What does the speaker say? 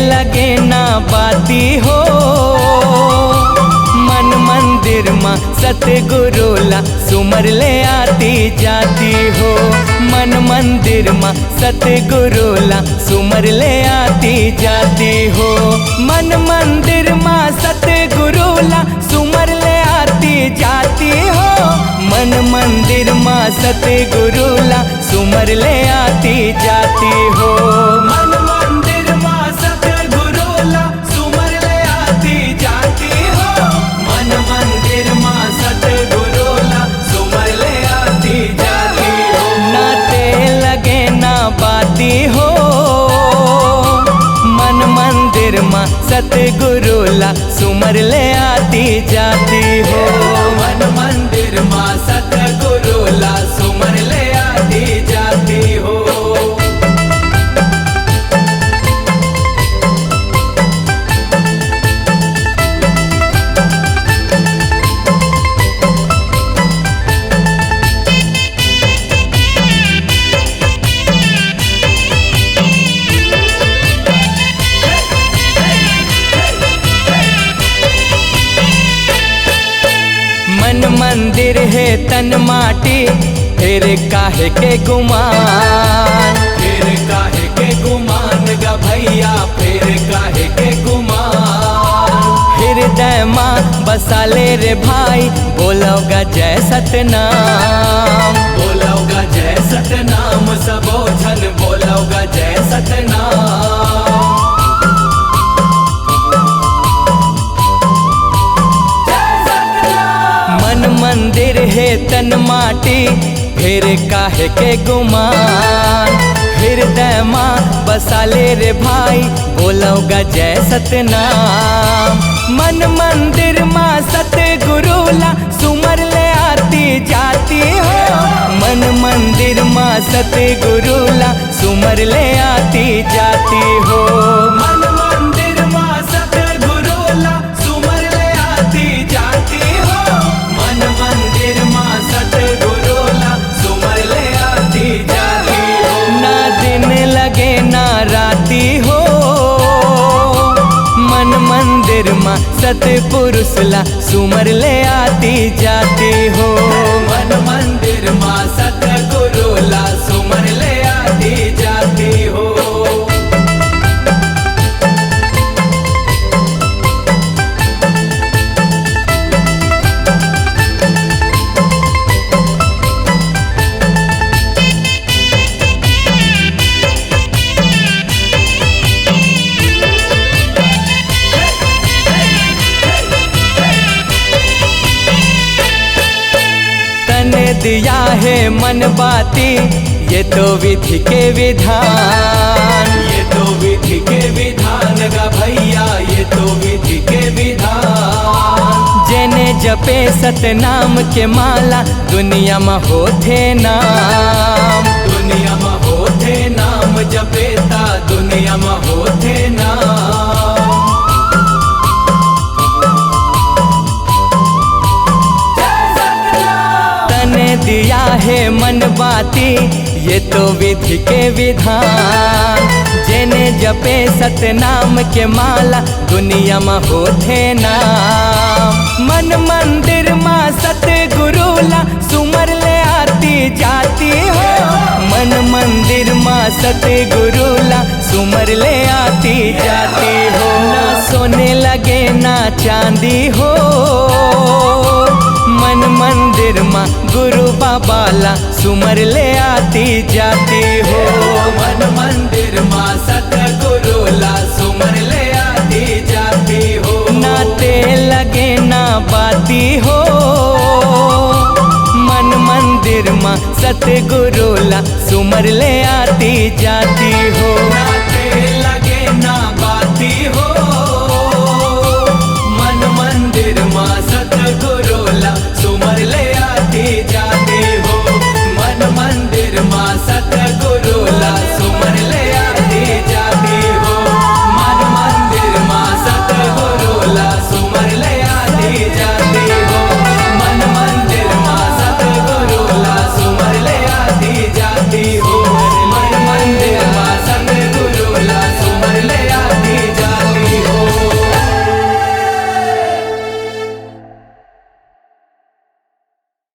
लगे ना बाती हो। मन मंदिर माँ सतगुरुला सुमर ले आती जाती हो। मन मंदिर माँ सतगुरुला सुमर ले आती जाती हो। मन मंदिर माँ सतगुरुला सुमर ले आती जाती हो। मन मंदिर माँ सतगुरुला सुमर ले आती जाती हो। मन मंदिर माँ सतगुरुला सुमर ले आती जाती हो। मन मंदिर माँ सतगुरुला सुमर ले आती जाती हो। ना तेल लगे ना बाती हो। मन मंदिर माँ सतगुरुला सुमर ले आती जाती हो। मन मंदिर माँ सतगुरुला सुमर ले आती जाती हो। मन मंदिर है तन माटी फिर काहे के गुमान। फिर काहे के गुमान गा भैया फिर काहे के गुमान। हृदय माँ बसा ले रे भाई बोलोगा जय सतनाम। बोलोगा जय सतनाम सबो जन बोलोगा जय सतनाम। मन मंदिर है तन माटी फिर काहे के गुमान। हृदय माँ बसा ले रे भाई बोलोगा जय सतनाम। मन मंदिर माँ सतगुरुला सुमर ले आती जाती हो। मन मंदिर माँ सतगुरुला सुमर ले आती जाती हो। मन मंदिर माँ सतगुरुला सुमर ले आती जाती हो। मन मंदिर माँ सतगुरुला सुमर ले आती जाती हो। ना दिन लगे ना राती हो। मन मंदिर माँ सतपुरुषला सुमर ले आती जाती हो। मन मंदिर माँ सतगुरुला सुमर ले आती जाती हो। दिया है मन बाती ये तो विधि के विधान। ये तो विधि के विधान गा भैया ये तो विधि के विधान। जेने जपे सतनाम के माला दुनिया में होते नाम। दुनिया में होते नाम जपेता दुनिया में होते नाम। दिया है मन बाती ये तो विधि के विधान। जेने जपे सतनाम के माला दुनिया में होते नाम। मन मंदिर माँ सतगुरुला सुमर ले आती जाती हो। मन मंदिर माँ सतगुरुला सुमर ले आती जाती हो। ना सोने लगे ना चांदी हो। मन मंदिर माँ गुरु बाबाला सुमर ले आती जाती हो। मन मंदिर माँ सतगुरुला सुमर ले आती जाती हो। ना तेल लगे ना बाती हो। मन मंदिर माँ सतगुरुला सुमर ले आती जाती हो। ना तेल लगे ना